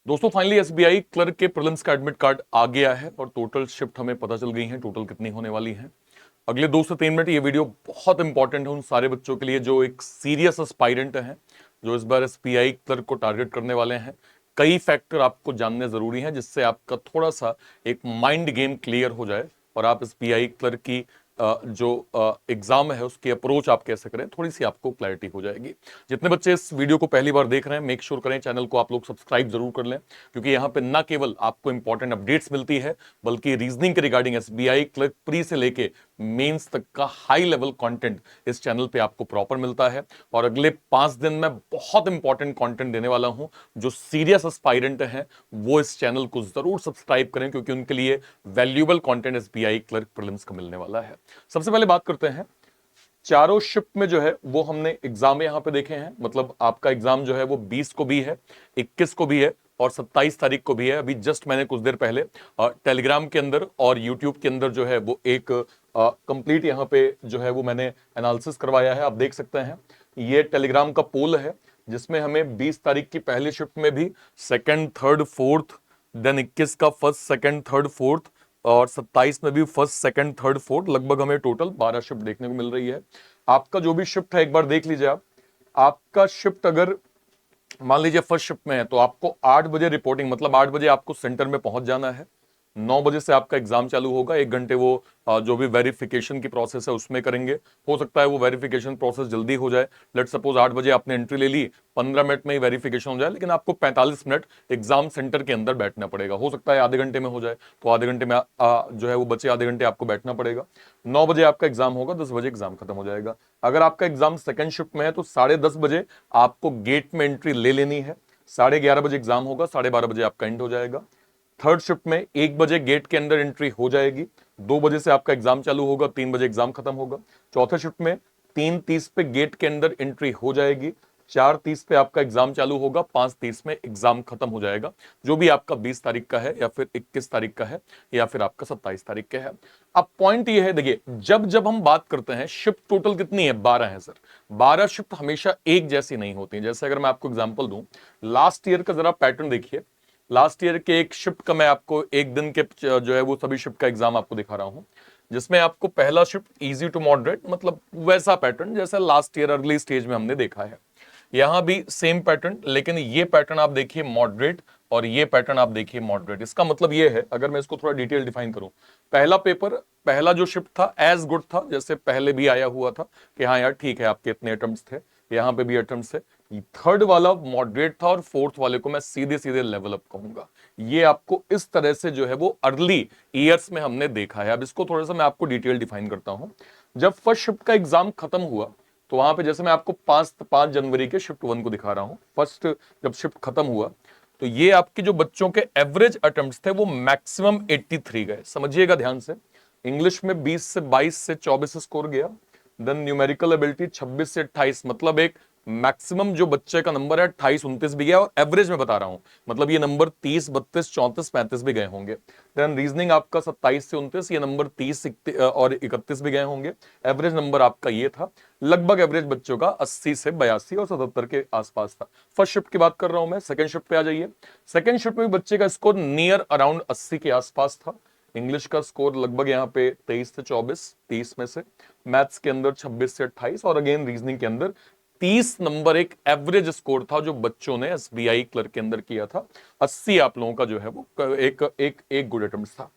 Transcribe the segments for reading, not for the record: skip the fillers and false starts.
दोस्तों finally SBI clerk के prelims का एडमिट कार्ड आ गया है और टोटल शिफ्ट हमें पता चल गई है, टोटल कितनी होने वाली है। अगले 2 से 3 मिनट ये वीडियो बहुत इंपॉर्टेंट है उन सारे बच्चों के लिए जो एक सीरियस एस्पायरेंट हैं, जो इस बार एसबीआई क्लर्क को टारगेट करने वाले हैं। कई फैक्टर आपको जानने जरूरी हैं जिससे आपका थोड़ा सा एक माइंड गेम क्लियर हो जाए और आप एसबीआई क्लर्क की जो एग्जाम है उसकी अप्रोच आप कैसे करें, थोड़ी सी आपको क्लैरिटी हो जाएगी। जितने बच्चे इस वीडियो को पहली बार देख रहे हैं, मेक श्योर करें चैनल को आप लोग सब्सक्राइब जरूर कर लें, क्योंकि यहाँ पे ना केवल आपको इंपॉर्टेंट अपडेट्स मिलती है बल्कि रीजनिंग के रिगार्डिंग एसबीआई क्लर्क प्री से लेके मेंस तक का हाई लेवल कंटेंट इस चैनल पे आपको प्रॉपर मिलता है। और अगले 5 दिन में बहुत इंपॉर्टेंट कंटेंट देने वाला हूं। जो सीरियस एस्पायरेंट हैं वो इस चैनल को जरूर सब्सक्राइब करें, क्योंकि उनके लिए valuable content SBI clerk prelims का मिलने वाला है। सबसे पहले बात करते हैं, चारों शिफ्ट में जो है वो हमने एग्जाम यहां पे देखे हैं। मतलब आपका एग्जाम जो है वो 20 को भी है, 21 को भी है और 27 तारीख को भी है। अभी जस्ट मैंने कुछ देर पहले टेलीग्राम के अंदर और यूट्यूब के अंदर जो है वो एक कंप्लीट यहां पे जो है वो मैंने एनालिसिस करवाया है। आप देख सकते हैं ये टेलीग्राम का पोल है जिसमें हमें 20 तारीख की पहली शिफ्ट में भी सेकंड थर्ड फोर्थ, देन 21 का फर्स्ट सेकंड थर्ड फोर्थ और 27 में भी फर्स्ट सेकंड थर्ड फोर्थ, लगभग हमें टोटल 12 शिफ्ट देखने को मिल रही है। आपका जो भी शिफ्ट है एक बार देख लीजिए आप। आपका शिफ्ट अगर मान लीजिए फर्स्ट शिफ्ट में है तो आपको 8 बजे रिपोर्टिंग, मतलब 8 बजे आपको सेंटर में पहुंच जाना है। 9 बजे से आपका एग्जाम चालू होगा, 1 घंटे वो जो भी वेरिफिकेशन की प्रोसेस है उसमें करेंगे। हो सकता है वो वेरिफिकेशन प्रोसेस जल्दी हो जाए। लेट सपोज 8 बजे आपने एंट्री ले ली, 15 मिनट में ही वेरिफिकेशन हो जाए, लेकिन आपको 45 मिनट एग्जाम सेंटर के अंदर बैठना पड़ेगा। हो सकता है आधे घंटे में हो जाए, तो आधे घंटे में जो है वो बचे आधे घंटे आपको बैठना पड़ेगा। 9 बजे आपका एग्जाम होगा, 10 बजे एग्जाम खत्म हो जाएगा। अगर आपका एग्जाम सेकंड शिफ्ट में है तो 10:30 बजे आपको गेट में एंट्री ले लेनी है। 11:30 बजे एग्जाम होगा, 12:30 बजे आपका एंड हो जाएगा। थर्ड शिफ्ट में 1 बजे गेट के अंदर एंट्री हो जाएगी, 2 बजे से आपका एग्जाम चालू होगा, 3 बजे एग्जाम खत्म होगा। चौथे शिफ्ट में 3:30 पे गेट के अंदर एंट्री हो जाएगी, 4:30 पे आपका एग्जाम चालू होगा, 5:30 में एग्जाम खत्म हो जाएगा। जो भी आपका 20 तारीख का है या फिर 21 तारीख का है या फिर आपका 27 तारीख का है। अब पॉइंट ये है, देखिए जब जब हम बात करते हैं शिफ्ट टोटल कितनी है, 12 है सर। 12 शिफ्ट हमेशा एक जैसी नहीं होती। जैसे अगर मैं आपको एग्जाम्पल दूं, लास्ट ईयर का जरा पैटर्न देखिए। लास्ट ईयर के एक शिफ्ट का मैं आपको एक दिन के जो है वो सभी शिफ्ट का एग्जाम आपको दिखा रहा हूं, जिसमें आपको पहला शिफ्ट इजी टू मॉडरेट, मतलब वैसा पैटर्न जैसा लास्ट ईयर अर्ली स्टेज में हमने देखा है। यहां भी सेम पैटर्न, लेकिन ये पैटर्न आप देखिए मॉडरेट और ये पैटर्न आप देखिए मॉडरेट। इसका मतलब ये है, अगर मैं इसको थोड़ा डिटेल डिफाइन करूं, पहला पेपर, पहला जो शिफ्ट था एज गुड था, जैसे पहले भी आया हुआ था कि हाँ यार ठीक है आपके इतने अटेम्प्ट्स थे, यहां पे भी अटेम्प्ट्स थे। थर्ड वाला मॉडरेट था और फोर्थ वाले को मैं सीधे सीधे लेवल अप कहूंगा। ये आपको इस तरह से जो है वो अर्ली ईयर्स में हमने देखा है। अब इसको थोड़ा सा मैं आपको डिटेल डिफाइन करता हूं। जब फर्स्ट शिफ्ट का एग्जाम खत्म हुआ तो वहां पे जैसे मैं आपको 5 जनवरी के शिफ्ट 1 को दिखा रहा हूं, फर्स्ट जब शिफ्ट खत्म हुआ तो ये आपके जो बच्चों के एवरेज अटेम्प्ट्स थे वो मैक्सिमम 83 गए। समझिएगा ध्यान से, इंग्लिश में 20 से 22 से 24 स्कोर गया, देन न्यूमेरिकल एबिलिटी 26 से 28, मतलब एक मैक्सिमम जो बच्चे का नंबर है 28 29 भी गया, और एवरेज में बता रहा हूं, मतलब ये नंबर 30 32 34 35 भी गए होंगे। देन रीजनिंग आपका 27 से 29, ये नंबर 30 और 31 भी गए होंगे। एवरेज नंबर आपका ये था। लगभग एवरेज बच्चों का 80 से 82 और 77 के आसपास था। फर्स्ट शिफ्ट की बात कर रहा हूं मैं। सेकंड शिफ्ट पे आ जाइए। सेकंड शिफ्ट में भी बच्चे का स्कोर नियर अराउंड 80 के आसपास था। इंग्लिश का स्कोर लगभग यहाँ पे 23 से 24, 30 में से। मैथ्स के अंदर 26 से 28 और अगेन रीजनिंग के अंदर 30 नंबर एक एवरेज स्कोर था जो बच्चों ने एसबीआई क्लर्क के अंदर किया था। 80 आप लोगों का जो है वो एक गुड अटेम्प्ट था।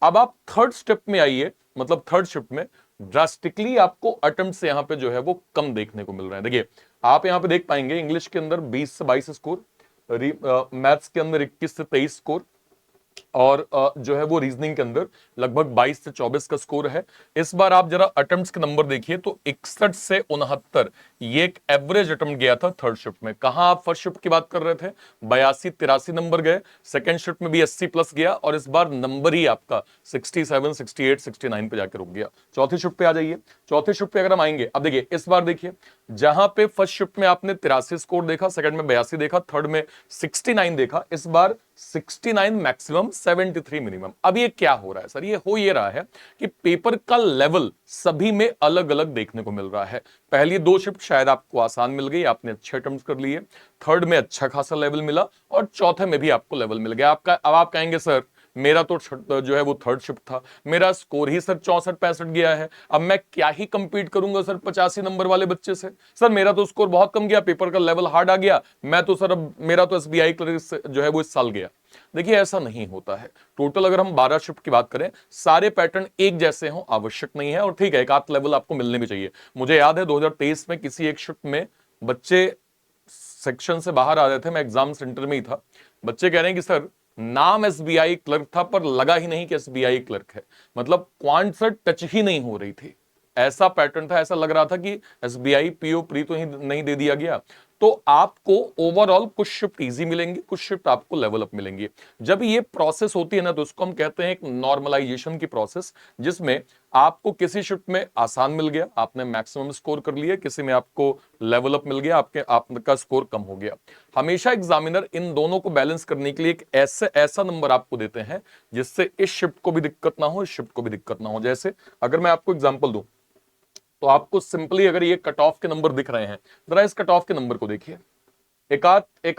अब आप थर्ड स्टेप में आइए, मतलब थर्ड शिफ्ट में ड्रास्टिकली आपको अटेम्प्ट्स यहां पे जो है वो कम देखने को मिल रहे हैं। देखिए आप यहां पे देख पाएंगे इंग्लिश के अंदर 20 से 22 स्कोर, मैथ्स के अंदर 21 से 23 स्कोर, और जो है वो रीजनिंग के अंदर लगभग 22 से 24 का स्कोर है। इस बार आप जरा अटेम्प्ट्स के नंबर देखिए तो 61 से 69 ये एक एवरेज अटेम्प्ट गया था थर्ड शिफ्ट में। कहां आप फर्स्ट शिफ्ट की बात कर रहे थे 82 83 नंबर गए, सेकंड शिफ्ट में भी 80 प्लस गया, और इस बार नंबर ही आपका 67 68 69 पे जाकर रुक गया। चौथी शिफ्ट पे आ जाइए। चौथे शिफ्ट पे अगर हम आएंगे, अब देखिए इस बार देखिए जहां पे फर्स्ट शिफ्ट में आपने 83 स्कोर देखा, सेकंड में 82 देखा, थर्ड में 69 देखा, इस बार 69 मैक्सिमम, 73 मिनिमम। अब ये क्या हो रहा है सर? ये हो ये रहा है कि पेपर का लेवल सभी में अलग अलग देखने को मिल रहा है। पहली 2 शिफ्ट शायद आपको आसान मिल गई, आपने अच्छे अटेम्प्ट कर लिए, थर्ड में अच्छा खासा लेवल मिला, और चौथे में भी आपको लेवल मिल गया आपका। अब आप कहेंगे सर मेरा तो जो है वो थर्ड शिफ्ट था, मेरा स्कोर ही सर 64-65 गया है, अब मैं क्या ही कंपीट करूंगा सर 85 नंबर वाले बच्चे से? सर मेरा तो स्कोर बहुत कम गया, पेपर का लेवल हार्ड आ गया, मैं तो सर अब मेरा तो एसबीआई क्लर्क जो है वो इस साल गया। देखिए ऐसा नहीं होता है। टोटल अगर हम 12 शिफ्ट की बात करें, सारे पैटर्न एक जैसे हों आवश्यक नहीं है, और ठीक है एक आध लेवल आपको मिलने भी चाहिए। मुझे याद है 2023 में किसी एक शिफ्ट में बच्चे सेक्शन से बाहर आ रहे थे, मैं एग्जाम सेंटर में ही था, बच्चे कह रहे हैं कि सर नाम एसबीआई क्लर्क था पर लगा ही नहीं कि एसबीआई क्लर्क है, मतलब क्वांट से टच ही नहीं हो रही थी। ऐसा पैटर्न था, ऐसा लग रहा था कि एसबीआई पीओ प्री तो ही नहीं दे दिया गया। तो आपको ओवरऑल कुछ शिफ्ट इजी मिलेंगी, कुछ शिफ्ट आपको लेवल अप मिलेंगी। जब ये प्रोसेस होती है ना, तो उसको हम कहते हैं एक नॉर्मलाइजेशन की प्रोसेस, जिसमें आपको किसी शिफ्ट में आसान मिल गया, आपने मैक्सिमम स्कोर कर लिया, किसी में आपको लेवल अप मिल गया, आपका स्कोर कम हो गया। हमेशा एग्जामिनर इन दोनों को बैलेंस करने के लिए एक ऐसा नंबर आपको देते हैं जिससे इस शिफ्ट को भी दिक्कत ना हो, इस शिफ्ट को भी दिक्कत ना हो। जैसे अगर मैं आपको एग्जांपल दूं, तो आपको सिंपली अगर ये कट ऑफ के नंबर दिख रहे हैं, जरा इस कट ऑफ के नंबर को देखिए। एक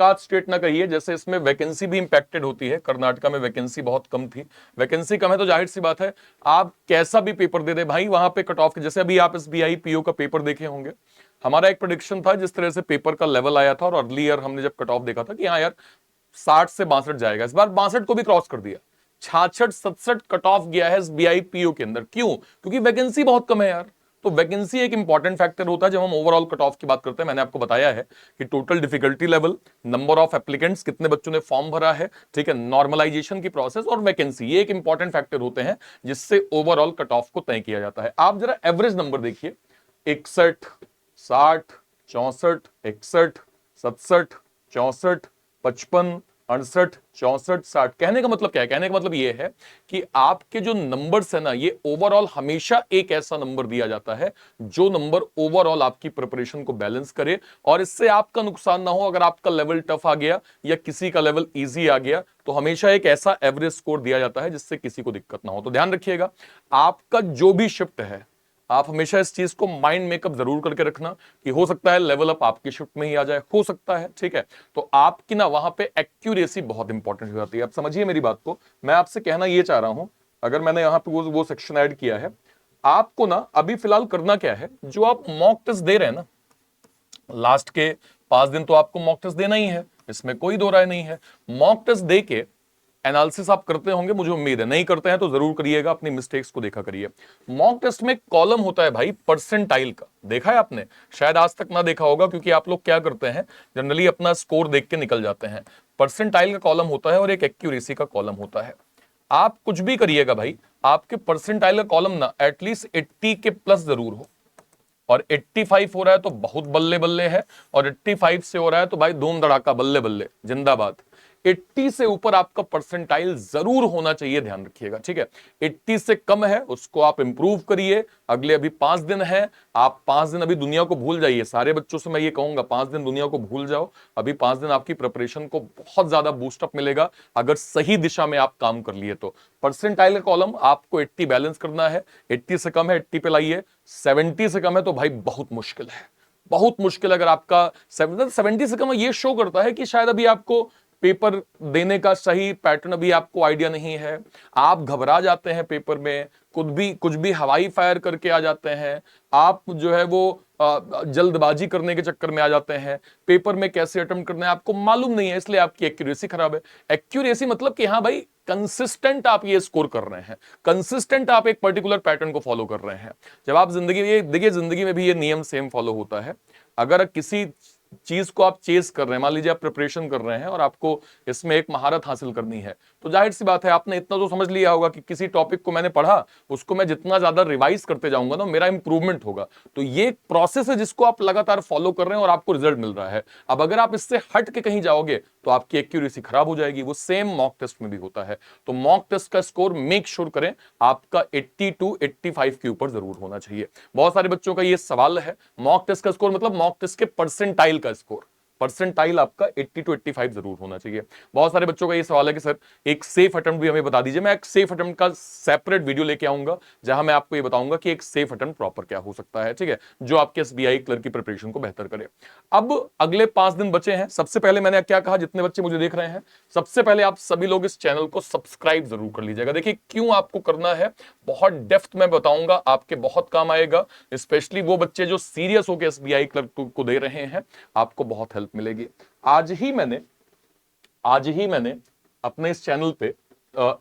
आध स्टेट ना कहिए, जैसे इसमें वैकेंसी भी इंपैक्टेड होती है। कर्नाटका में वैकेंसी बहुत कम थी, वैकेंसी कम है तो जाहिर सी बात है आप कैसा भी पेपर दे दे भाई, वहां पे कट ऑफ के, जैसे अभी आप एसबीआई पीओ का पेपर देखे होंगे, हमारा एक प्रेडिक्शन था जिस तरह से पेपर का लेवल आया था, और अर्ली ईयर हमने जब कट ऑफ देखा था कि हाँ यार 60 से 62 जाएगा, इस बार 62 को भी क्रॉस कर दिया, 66-67 कट ऑफ गया है एसबीआई पीओ के अंदर। क्यों? क्योंकि वैकेंसी बहुत कम है यार। तो वैकेंसी एक इंपॉर्टेंट फैक्टर होता है जब हम ओवरऑल कट ऑफ की बात करते हैं। मैंने आपको बताया है कि total difficulty level, number of applicants, कितने बच्चों ने फॉर्म भरा है, ठीक है, नॉर्मलाइजेशन की प्रोसेस और वैकेंसी, ये एक इंपॉर्टेंट फैक्टर होते हैं जिससे ओवरऑल कट ऑफ को तय किया जाता है। आप जरा एवरेज नंबर देखिए, 61, 60, 64, 61, 67, 64, 55, 68, 64, 60। कहने का मतलब क्या है? कहने का मतलब यह है कि आपके जो नंबर्स है ना, ये ओवरऑल हमेशा एक ऐसा नंबर दिया जाता है जो नंबर ओवरऑल आपकी प्रिपरेशन को बैलेंस करे, और इससे आपका नुकसान ना हो। अगर आपका लेवल टफ आ गया या किसी का लेवल इजी आ गया, तो हमेशा एक ऐसा एवरेज स्कोर दिया जाता है जिससे किसी को दिक्कत ना हो। तो ध्यान रखिएगा, आपका जो भी शिफ्ट है, आप हमेशा इस चीज को माइंड मेकअप जरूर करके रखना कि हो सकता है लेवल अप आपकी शिफ्ट में ही आ जाए, हो सकता है, ठीक है। तो आपकी ना वहां पे एक्यूरेसी बहुत इंपॉर्टेंट हो जाती है। आप समझिए मेरी बात को, मैं आपसे कहना ये चाह रहा हूं, अगर मैंने यहां पे वो सेक्शन ऐड किया है, आपको ना अभी फिलहाल करना क्या है, जो आप मॉक टेस्ट दे रहे हैं ना, लास्ट के 5 दिन तो आपको मॉक टेस्ट देना ही है, इसमें कोई दो राय नहीं है। मॉक टेस्ट दे के एनालिसिस आप करते होंगे, मुझे उम्मीद है, नहीं करते हैं तो जरूर करिएगा, अपनी मिस्टेक्स को देखा करिए। मॉक टेस्ट में कॉलम होता है भाई परसेंटाइल का, देखा है आपने? शायद आज तक ना देखा होगा, क्योंकि आप लोग क्या करते हैं, जनरली अपना स्कोर देख के निकल जाते हैं। परसेंटाइल का कॉलम होता है और एक एक्यूरेसी का कॉलम होता है। आप कुछ भी करिएगा भाई, आपके परसेंटाइल का कॉलम ना एटलीस्ट 80 के प्लस जरूर हो, और 85 हो रहा है तो बहुत बल्ले बल्ले है, और 85 से हो रहा है तो भाई धूम धड़ाका, बल्ले बल्ले, जिंदाबाद। 80 से ऊपर आपका परसेंटाइल जरूर होना चाहिए, ध्यान रखिएगा, ठीक है। 80 से कम है उसको आप इंप्रूव करिए। अगले अभी 5 दिन है, आप 5 दिन अभी दुनिया को भूल जाइए। सारे बच्चों से मैं ये कहूंगा 5 दिन दुनिया को भूल जाओ, अभी 5 दिन आपकी प्रिपरेशन को बहुत ज्यादा बूस्टअप मिलेगा अगर सही दिशा में आप काम कर लिए तो। परसेंटाइल का कॉलम आपको 80 बैलेंस करना है, 80 से कम है 80 पे लाइए, 70 से कम है तो भाई बहुत मुश्किल है, बहुत मुश्किल। अगर आपका 70 से कम है, ये शो करता है कि शायद अभी आपको पेपर देने का सही पैटर्न अभी आपको आइडिया नहीं है, आप घबरा जाते हैं पेपर में, कुछ भी हवाई फायर करके आ जाते हैं, आप जो है वो जल्दबाजी करने के चक्कर में आ जाते हैं, पेपर में कैसे अटेम्प्ट करना है आपको मालूम नहीं है, इसलिए आपकी एक्यूरेसी खराब है। एक्यूरेसी मतलब कि हाँ भाई कंसिस्टेंट आप ये स्कोर कर रहे हैं, कंसिस्टेंट आप एक पर्टिकुलर पैटर्न को फॉलो कर रहे हैं। जब आप जिंदगी में देखिए, जिंदगी में भी ये नियम सेम फॉलो होता है। अगर किसी चीज को आप चेस कर रहे हैं, मान लीजिए आप प्रिपरेशन कर रहे हैं और आपको इसमें एक महारत हासिल करनी है, तो जाहिर सी बात है आपने इतना तो समझ लिया होगा कि किसी टॉपिक को मैंने पढ़ा, उसको मैं जितना ज्यादा रिवाइज करते जाऊंगा ना, मेरा इंप्रूवमेंट होगा। तो ये एक प्रोसेस है जिसको आप लगातार फॉलो कर रहे हैं और आपको रिजल्ट मिल रहा है। अब अगर आप इससे हट के कहीं जाओगे तो आपकी एक्यूरेसी खराब हो जाएगी। वो सेम मॉक टेस्ट में भी होता है। तो मॉक टेस्ट का स्कोर मेक श्योर करें आपका 80 to 85 के ऊपर जरूर होना चाहिए। बहुत सारे बच्चों का ये सवाल है, मॉक टेस्ट का स्कोर मतलब मॉक टेस्ट के परसेंटाइल का स्कोर। परसेंटाइल आपका 80 to 85 जरूर होना चाहिए। बहुत सारे बच्चों का ये सवाल है कि सर एक सेफ अटेम्प्ट भी हमें बता दीजिए। मैं एक सेफ अटेम्प्ट का सेपरेट वीडियो लेके आऊंगा जहां मैं आपको ये बताऊंगा कि एक सेफ अटेम्प्ट प्रॉपर क्या हो सकता है, ठीक है, जो आपके एसबीआई क्लर्क की प्रिपरेशन को बेहतर करे। अब अगले 5 दिन बचे हैं। सबसे पहले मैंने क्या कहा, जितने बच्चे मुझे देख रहे हैं, सबसे पहले आप सभी लोग इस चैनल को सब्सक्राइब जरूर कर लीजिएगा। देखिए क्यों आपको करना है, बहुत डेप्थ में बताऊंगा, आपके बहुत काम आएगा। स्पेशली वो बच्चे जो सीरियस होकर एसबीआई क्लर्क को दे रहे हैं, आपको बहुत हेल्प मिलेगी। आज ही मैंने अपने इस चैनल पे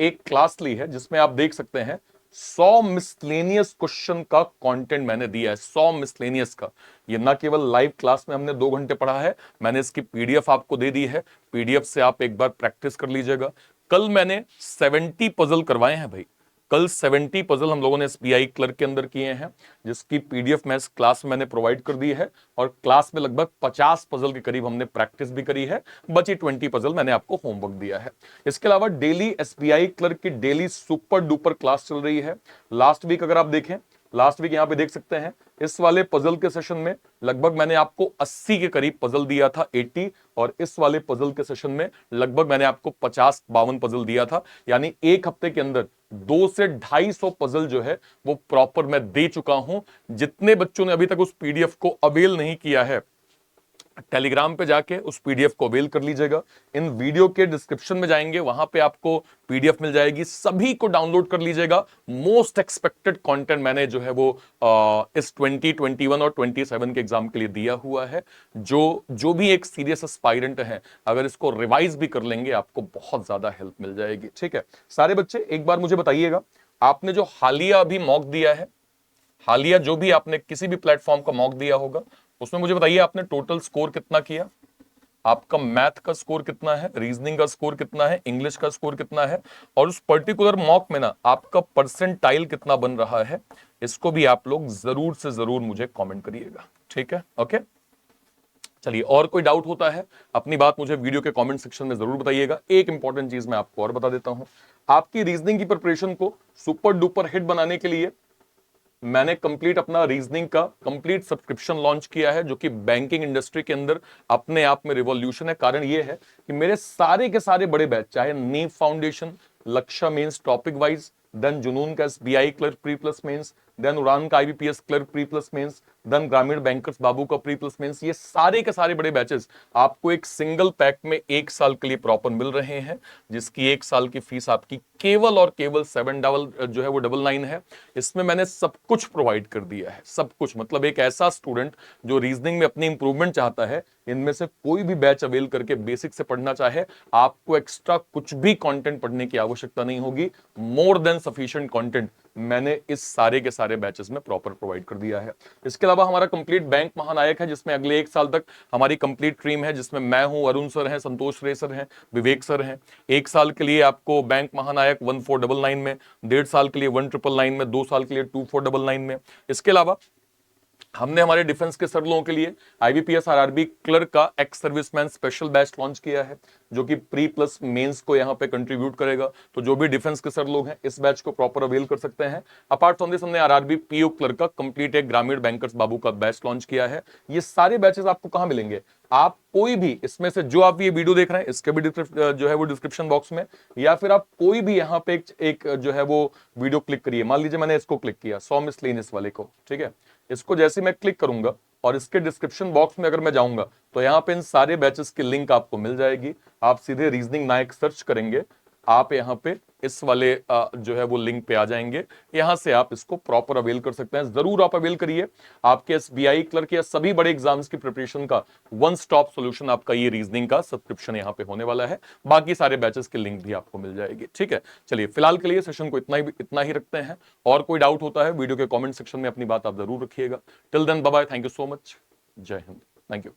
एक क्लास ली है जिसमें आप देख सकते हैं 100 मिसलेनियस क्वेश्चन का कंटेंट मैंने दिया है। 100 मिसलेनियस का, ये ना केवल लाइव क्लास में हमने 2 घंटे पढ़ा है, मैंने इसकी पीडीएफ आपको दे दी है। पीडीएफ से आप एक बार प्रैक्टिस कर लीजिएगा। कल मैंने 70 पजल करवाए हैं भाई, कल 70 पजल हम लोगों ने एसबीआई क्लर्क के अंदर किए हैं, जिसकी पीडीएफ मैं इस क्लास में मैंने प्रोवाइड कर दी है। और क्लास में लगभग 50 पजल के करीब हमने प्रैक्टिस भी करी है, बची 20 पजल मैंने आपको होमवर्क दिया है। इसके अलावा डेली एसबीआई क्लर्क की डेली सुपर डुपर क्लास चल रही है। लास्ट वीक अगर आप देखें, लास्ट वीक यहां पे देख सकते हैं, इस वाले पजल के सेशन में लगभग मैंने आपको 80 के करीब पजल दिया था, 80, और इस वाले पजल के सेशन में लगभग मैंने आपको 50-52 पजल दिया था। यानी एक हफ्ते के अंदर 200 से 250 पजल जो है वो प्रॉपर मैं दे चुका हूं। जितने बच्चों ने अभी तक उस पीडीएफ को अवेल नहीं किया है, टेलीग्राम पे जाके उस पीडीएफ को अवेल कर लीजिएगा। इन वीडियो के डिस्क्रिप्शन में जाएंगे, वहां पे आपको पीडीएफ मिल जाएगी, सभी को डाउनलोड कर लीजिएगा। मोस्ट एक्सपेक्टेड कंटेंट मैंने जो है वो इस 2021 और 27 के एग्जाम के लिए दिया हुआ है। जो भी एक सीरियस एस्पायरेंट है, अगर इसको रिवाइज भी कर लेंगे, आपको बहुत ज्यादा हेल्प मिल जाएगी, ठीक है। सारे बच्चे एक बार मुझे बताइएगा, आपने जो हालिया अभी मॉक दिया है, हालिया जो भी आपने किसी भी प्लेटफॉर्म का मॉक दिया होगा, उसमें मुझे बताइए आपने टोटल स्कोर कितना किया, आपका मैथ का स्कोर कितना है, रीजनिंग का स्कोर कितना है, इंग्लिश का स्कोर कितना है, और उस पर्टिकुलर मॉक में ना आपका परसेंटाइल कितना बन रहा है, इसको भी आप लोग जरूर से जरूर मुझे कमेंट करिएगा, ठीक है। ओके, चलिए, और कोई डाउट होता है अपनी बात मुझे वीडियो के कमेंट सेक्शन में जरूर बताइएगा। एक इंपॉर्टेंट चीज मैं आपको और बता देता हूं, आपकी रीजनिंग की प्रिपरेशन को सुपर डुपर हिट बनाने के लिए मैंने कंप्लीट अपना रीजनिंग का कंप्लीट सब्सक्रिप्शन लॉन्च किया है, जो कि बैंकिंग इंडस्ट्री के अंदर अपने आप में रिवॉल्यूशन है। कारण यह है कि मेरे सारे के सारे बड़े बैच, चाहे नीव फाउंडेशन, लक्ष्य mains topic wise, then Junoon का SBI clerk pre plus mains, then Udaan का IBPS clerk pre plus mains, then ग्रामीण बैंकर्स बाबू का प्री प्लस मेंस, ये सारे के सारे बड़े बैचेस आपको एक सिंगल पैक में 1 साल के लिए प्रॉपर मिल रहे हैं, जिसकी 1 साल की फीस आपकी केवल और केवल 799 है। इसमें मैंने सब कुछ प्रोवाइड कर दिया है, सब कुछ। मतलब एक ऐसा स्टूडेंट जो रीजनिंग में अपनी इंप्रूवमेंट चाहता है, इनमें से कोई भी बैच अवेल करके बेसिक से पढ़ना चाहे, आपको एक्स्ट्रा कुछ भी कंटेंट पढ़ने की आवश्यकता नहीं होगी। मोर देन सफिशिएंट कंटेंट मैंने इस सारे के सारे बैचेस में प्रॉपर प्रोवाइड कर दिया है। इसके अलावा हमारा कंप्लीट बैंक महानायक है, जिसमें अगले 1 साल तक हमारी कंप्लीट टीम है, जिसमें मैं हूं, अरुण सर हैं, संतोष रे सर हैं, विवेक सर हैं। 1 साल के लिए आपको बैंक महानायक 1499 में, 1.5 साल के लिए 1999 में, 2 साल के लिए 2499 में। इसके अलावा हमने हमारे डिफेंस के सर लोगों के लिए आईबीपीएस आरआरबी क्लर्क का ex serviceman special batch launch किया है, जो कि प्री प्लस मेंस को यहां पे कंट्रीब्यूट करेगा। तो जो भी डिफेंस के सर लोग हैं, इस बैच को प्रॉपर अवेल कर सकते हैं। अपार्ट फ्रॉम दिस, हमने आरआरबी पीओ क्लर्क का कंप्लीट एक ग्रामीण बैंकर्स बाबू का बैच लॉन्च किया है। ये सारे बैचेस आपको कहां मिलेंगे, आप कोई भी इसमें से जो आप ये वीडियो देख रहे हैं, इसके भी जो है वो डिस्क्रिप्शन बॉक्स में, या फिर आप कोई भी यहां पे एक जो है वो वीडियो क्लिक करिए। मान लीजिए मैंने इसको क्लिक किया, 100 मिसलेनियस वाले को, ठीक है। इसको जैसे मैं क्लिक करूंगा और इसके डिस्क्रिप्शन बॉक्स में अगर मैं जाऊंगा, तो यहां पे इन सारे बैचेस की लिंक आपको मिल जाएगी। आप सीधे रीजनिंग नायक सर्च करेंगे, आप यहां पे इस वाले जो है वो लिंक पे आ जाएंगे। यहां से आप इसको प्रॉपर अवेल कर सकते हैं, जरूर आप अवेल करिए। आपके एसबीआई क्लर्क या सभी बड़े एग्जाम्स की प्रिपरेशन का वन स्टॉप सॉल्यूशन आपका ये रीजनिंग का सब्सक्रिप्शन यहां पे होने वाला है। बाकी सारे बैचेस की लिंक भी आपको मिल जाएगी, ठीक है। चलिए, फिलहाल के लिए सेशन को इतना ही रखते हैं। और कोई डाउट होता है वीडियो के कॉमेंट सेक्शन में अपनी बात आप जरूर रखिएगा। Till then, bye bye, thank you so much, जय हिंद, थैंक यू।